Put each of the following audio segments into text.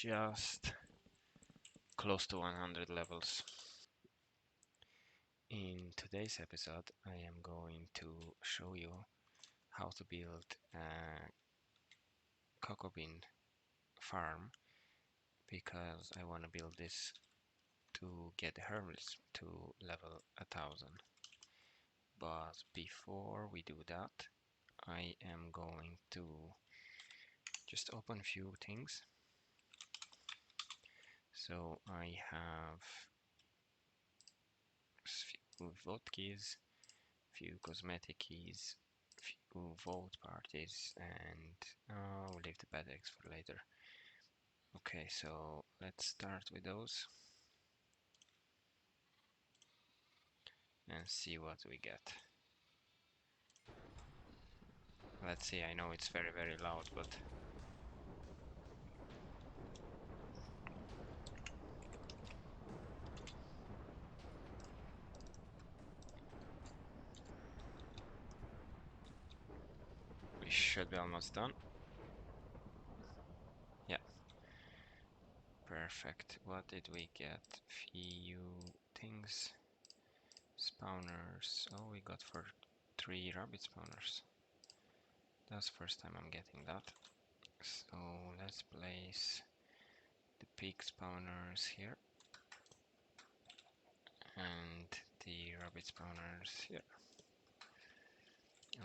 just close to 100 levels. In today's episode, I am going to show you how to build a cocoa bean farm, because I want to build this to get the Herbalism to level 1000. But before we do that, I am going to just open a few things. So I have few vote keys, few cosmetic keys, few vote parties, and we'll leave the bad eggs for later. Okay, so let's start with those and see what we get. Let's see, I know it's very loud, but we should be almost done. Yeah, perfect. What did we get? Few things. Spawners. Oh, we got for 3 rabbit spawners. That's the first time I'm getting that. So let's place the pig spawners here and the rabbit spawners here.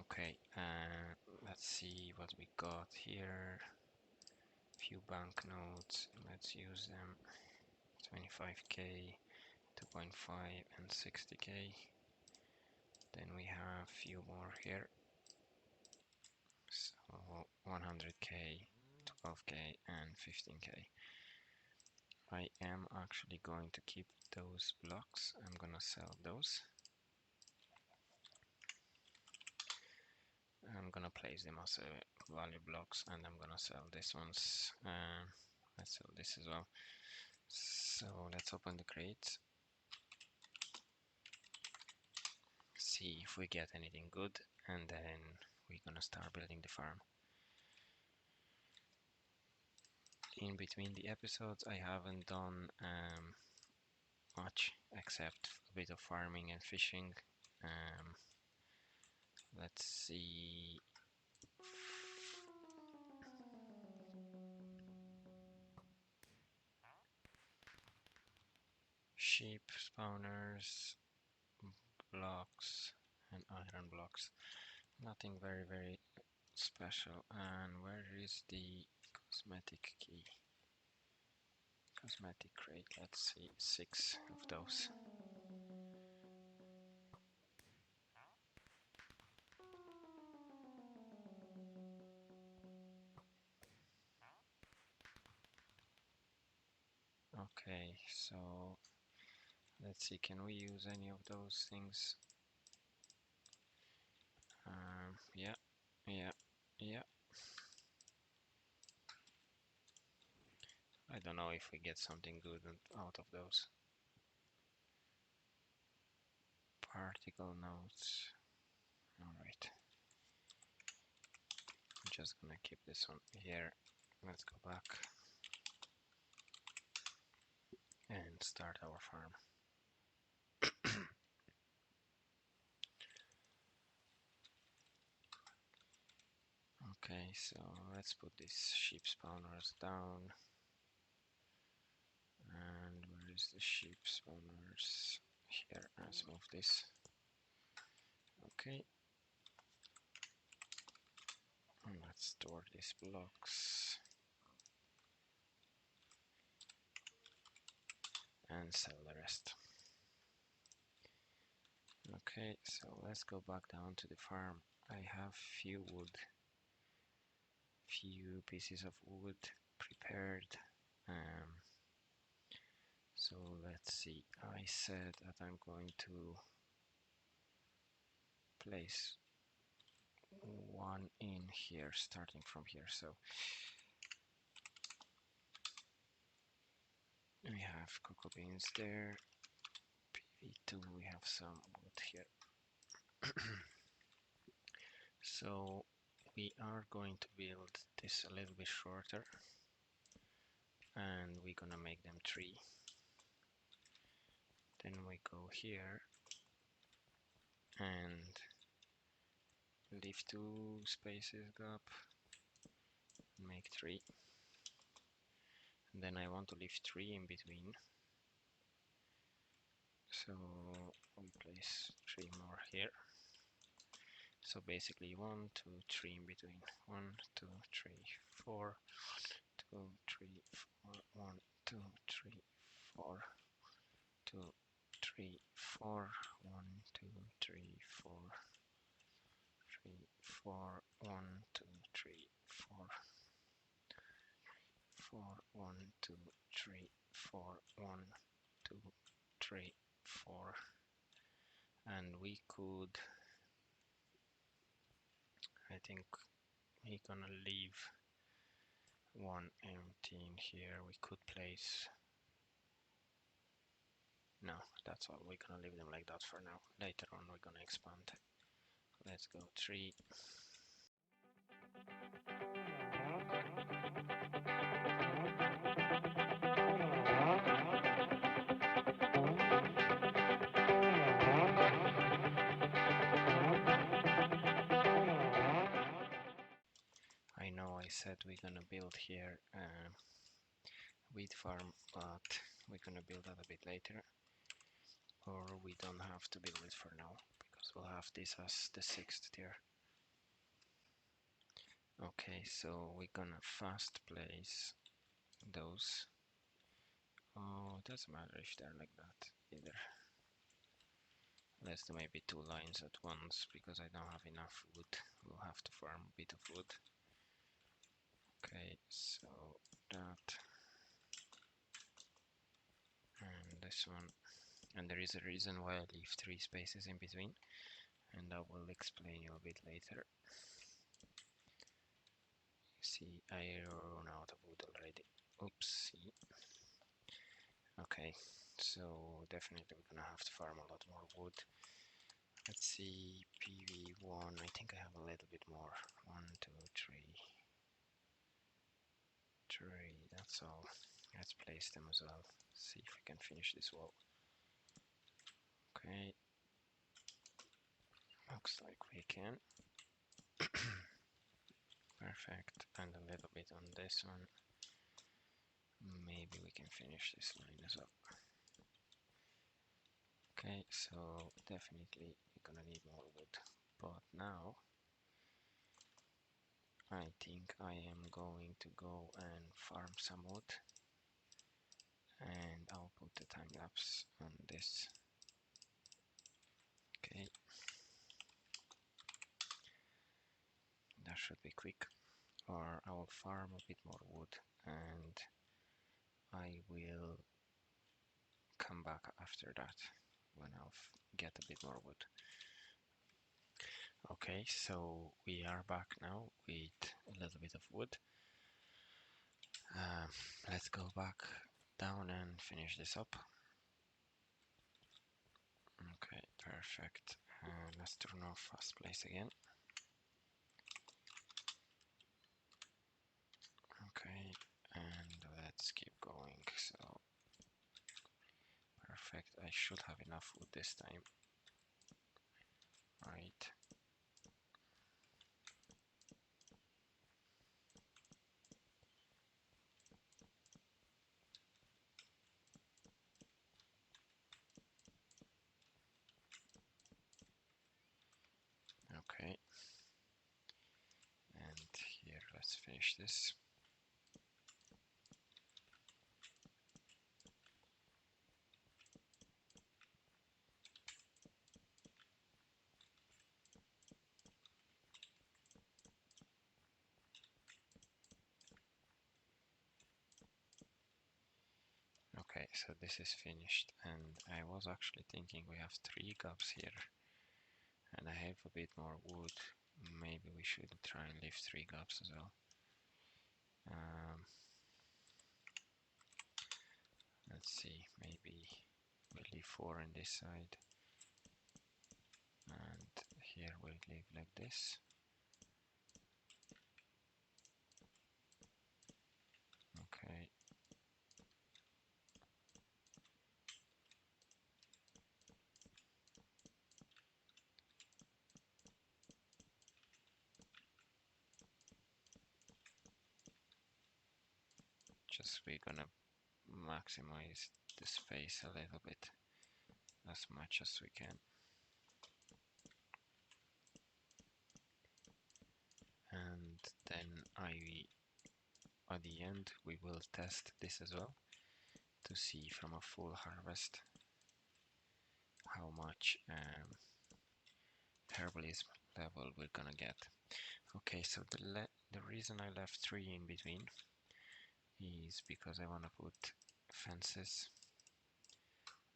Okay, let's see what we got here. Few banknotes, let's use them. 25k, 2.5 and 60k. Then we have few more here. So 100k, 12k and 15k. I am actually going to keep those blocks. I'm gonna sell those. I'm gonna place them as value blocks, and I'm gonna sell this ones. Let's sell this as well. So let's open the crates. See if we get anything good, and then we're gonna start building the farm. In between the episodes, I haven't done much except a bit of farming and fishing. Let's see. Sheep spawners, blocks, and iron blocks. Nothing very special. And where is the cosmetic key? Cosmetic crate. Let's see, 6 of those. Okay, so let's see, can we use any of those things? Yeah. I don't know if we get something good out of those. Particle notes. Alright. I'm just gonna keep this one here. Let's go back and start our farm. Okay, so let's put these sheep spawners down. And where is the sheep spawners? Here, let's move this. Okay. And let's store these blocks. And sell the rest. Okay, so let's go back down to the farm. I have few wood. Few pieces of wood prepared. So let's see, I said that I'm going to place one in here, starting from here. So we have cocoa beans there, PV2, we have some wood here. So we are going to build this a little bit shorter. and we're gonna make them 3. Then we go here and leave 2 spaces gap, make 3. And then I want to leave 3 in between, so we place 3 more here. So basically 1, 2, 3 in between. 1, 2, 3, 4, 2, 3, 4, 1, 2, 3, 4, 2, 3, 4, 1, 2, 3, 4, 3, 4, 1, 2, 3, 4, 4, 1, 2, 3, 4, 1, 2, 3, 4, and we could, I think we're gonna leave 1 empty in here. We could place, no, that's all. We're gonna leave them like that for now. Later on we're gonna expand. Let's go 3. I know I said we're gonna build here wheat farm, but we're gonna build that a bit later, or we don't have to build it for now because we'll have this as the 6th tier. Okay, so we're gonna fast place those. Oh, it doesn't matter if they're like that either. Let's do maybe 2 lines at once because I don't have enough wood. We'll have to farm a bit of wood. Okay, so that and this one. And there is a reason why I leave 3 spaces in between, and I will explain you a bit later. See, I run out of wood already. Oopsie. Okay, so definitely we're gonna have to farm a lot more wood. Let's see, PV1, I think I have a little bit more. 1, 2, 3. 3, that's all. Let's place them as well. See if we can finish this wall. Okay. Looks like we can. Perfect. And a little bit on this one. Maybe we can finish this line as well. Okay, so definitely we're gonna need more wood. But now I think I am going to go and farm some wood, and I'll put the time lapse on this. Okay, that should be quick, or I will farm a bit more wood and I will come back after that when I'll get a bit more wood. Okay, so we are back now with a little bit of wood. Let's go back down and finish this up. Okay, perfect. Let's turn off fast place again. Okay, and let's keep going. So perfect. I should have enough wood this time. Right. Okay. And here, let's finish this. Okay, so this is finished, and I was actually thinking we have 3 gaps here, and I have a bit more wood. Maybe we should try and leave 3 gaps as well. Let's see, maybe we'll leave 4 on this side, and here we'll leave like this. Okay, just we're gonna maximize the space a little bit as much as we can. And then at the end we will test this as well to see from a full harvest how much herbalism level we're gonna get. Okay, so the reason I left 3 in between is because I want to put fences,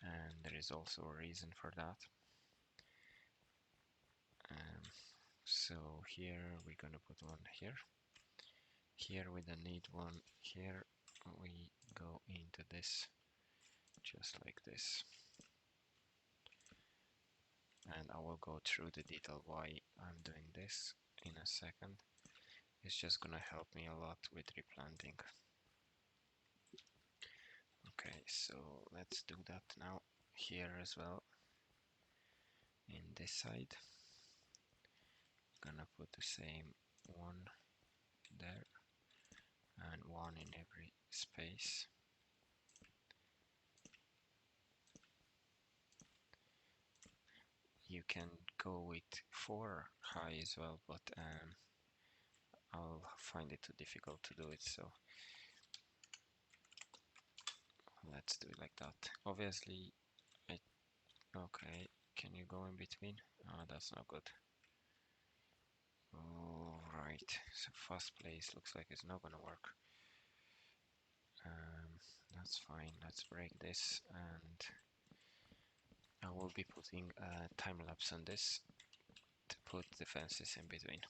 and there is also a reason for that. So here we're gonna put one here. Here we don't need one. Here we go into this just like this. And I will go through the detail why I'm doing this in a second. It's just gonna help me a lot with replanting. Okay, so let's do that now here as well. In this side, gonna put the same one there and one in every space. You can go with 4 high as well, but I'll find it too difficult to do it, so let's do it like that. Obviously, okay, can you go in between? Oh, that's not good. Alright, so first place looks like it's not gonna work. That's fine, let's break this, and I will be putting a time lapse on this to put the fences in between.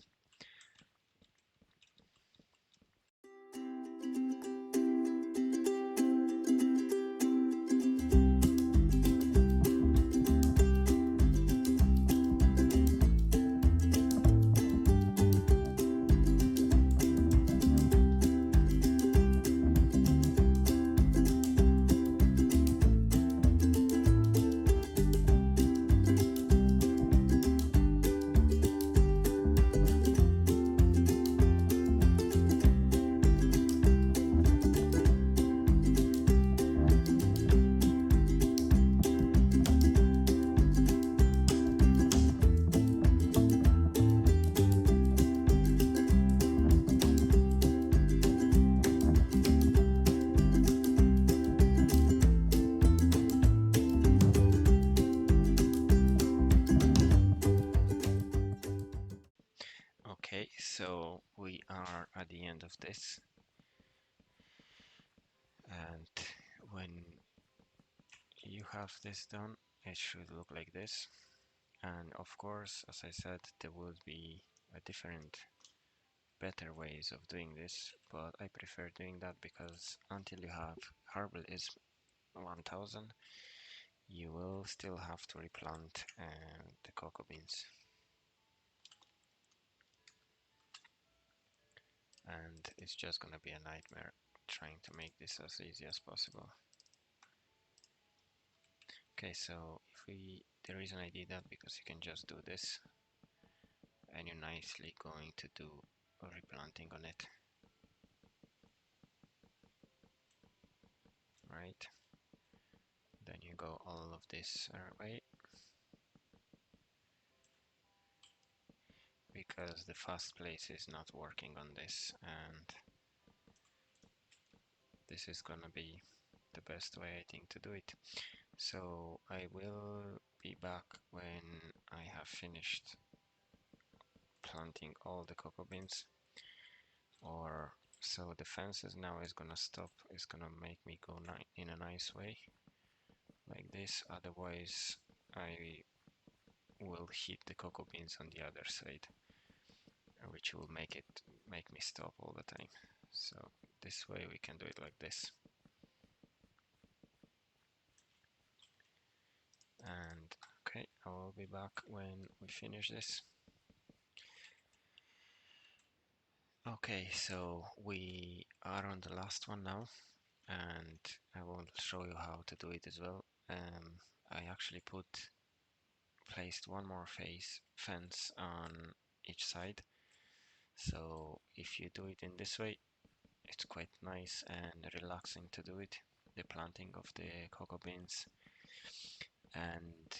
Okay, so we are at the end of this, and when you have this done, it should look like this. And of course, as I said, there will be a different, better ways of doing this, but I prefer doing that because until you have Herbalism 1000, you will still have to replant the cocoa beans. And it's just gonna be a nightmare trying to make this as easy as possible. Okay, so the reason I did that because you can just do this and you're nicely going to do a replanting on it, right? Then you go all of this away because the fast place is not working on this, and this is gonna be the best way I think to do it. So I will be back when I have finished planting all the cocoa beans, or so the fences now is gonna stop, it's gonna make me go in a nice way like this, otherwise I will hit the cocoa beans on the other side, which will make me stop all the time. So this way we can do it like this. And okay, I will be back when we finish this. Okay, so we are on the last one now, and I will show you how to do it as well. I actually placed one more fence on each side. So if you do it in this way, it's quite nice and relaxing to do it, the planting of the cocoa beans. And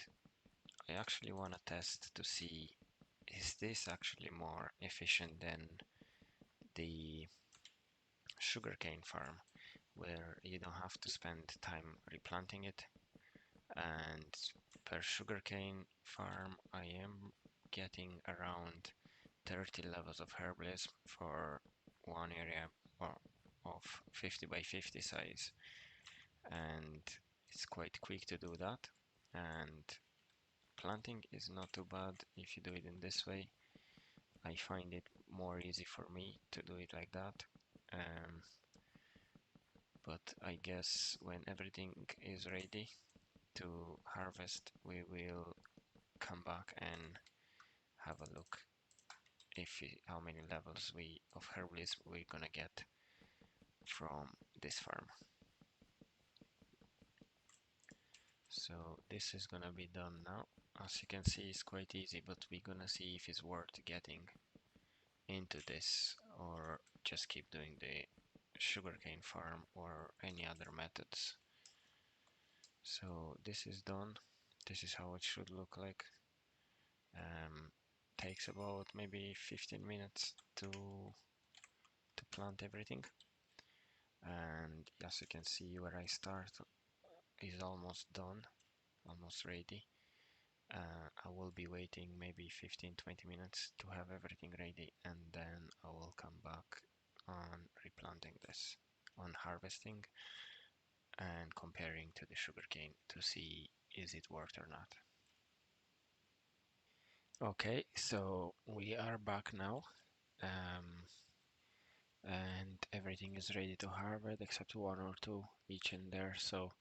I actually want to test to see, is this actually more efficient than the sugarcane farm, where you don't have to spend time replanting it. And per sugarcane farm I am getting around 30 levels of herbalism for one area of 50 by 50 size, and it's quite quick to do that. And planting is not too bad if you do it in this way. I find it more easy for me to do it like that. um, but I guess when everything is ready to harvest, we will come back and have a look how many levels of herbalism we're gonna get from this farm. So this is gonna be done now. As you can see, it's quite easy, but we're gonna see if it's worth getting into this or just keep doing the sugarcane farm or any other methods. So this is done. This is how it should look like. Takes about maybe 15 minutes to plant everything. And as you can see, where I start is almost done, almost ready. I will be waiting maybe 15-20 minutes to have everything ready, and then I will come back on replanting this, on harvesting and comparing to the sugarcane to see is it worth or not. Okay, so we are back now, and everything is ready to harvest except one or two each in there, so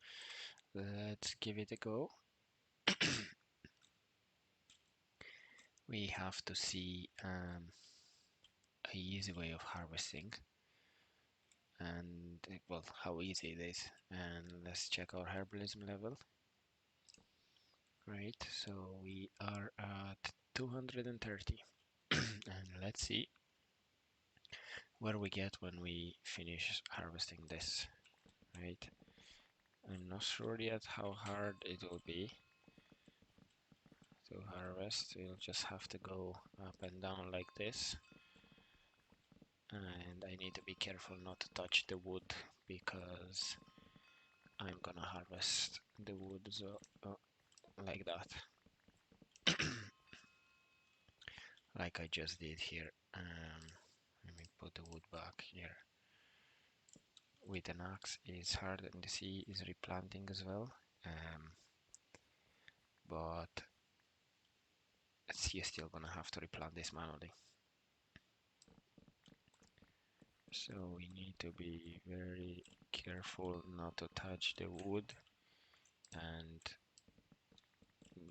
let's give it a go. We have to see a easy way of harvesting, and well, how easy it is. And let's check our herbalism level. Right, so we are at 230 and let's see where we get when we finish harvesting this. Right, I'm not sure yet how hard it will be to harvest. You'll just have to go up and down like this, and I need to be careful not to touch the wood because I'm gonna harvest the wood like that. Like I just did here. Let me put the wood back here. With an axe is hard, and the sea is replanting as well. But you're still gonna have to replant this manually. So we need to be very careful not to touch the wood, and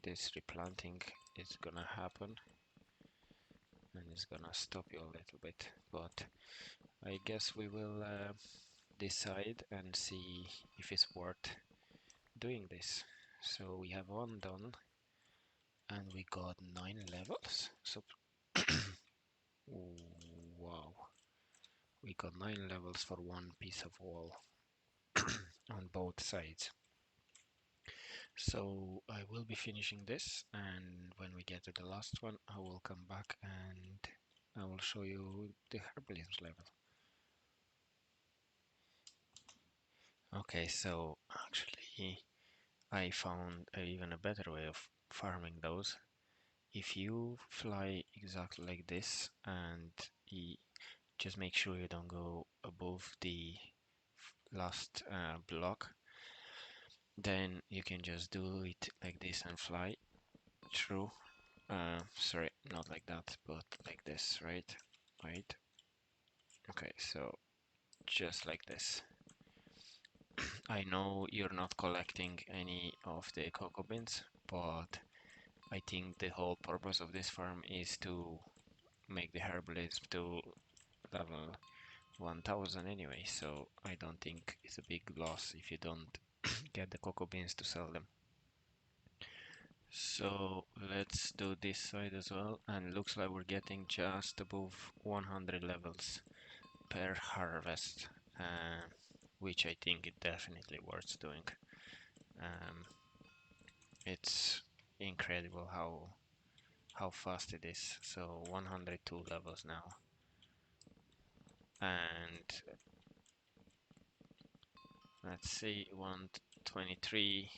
this replanting is gonna happen and it's gonna stop you a little bit, but I guess we will decide and see if it's worth doing this. So we have one done and we got 9 levels. So wow, we got 9 levels for one piece of wall on both sides. So I will be finishing this, and when we get to the last one I will come back and I will show you the herbalism level. Okay, so actually I found even a better way of farming those. If you fly exactly like this and just make sure you don't go above the last block, then you can just do it like this and fly through. Sorry, not like that, but like this, right? Right. Okay, so just like this. I know you're not collecting any of the cocoa beans, but I think the whole purpose of this farm is to make the herbalism to level 1000 anyway, so I don't think it's a big loss if you don't get the cocoa beans to sell them. So let's do this side as well, and looks like we're getting just above 100 levels per harvest, which I think it definitely worth doing. Um, it's incredible how fast it is. So 102 levels now, and let's see, 123.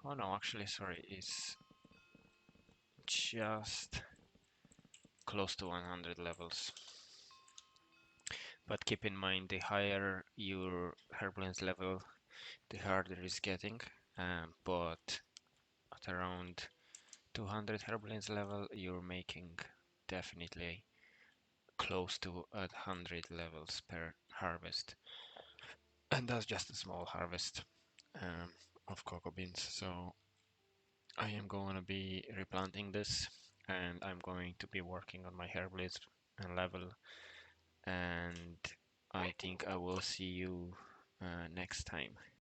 Oh no, actually, sorry, it's just close to 100 levels. But keep in mind, the higher your Herbalism level, the harder it's getting. But at around 200 Herbalism level, you're making definitely close to 100 levels per harvest. And that's just a small harvest of cocoa beans. So I am going to be replanting this, and I'm going to be working on my Herbalism level, and I think I will see you next time.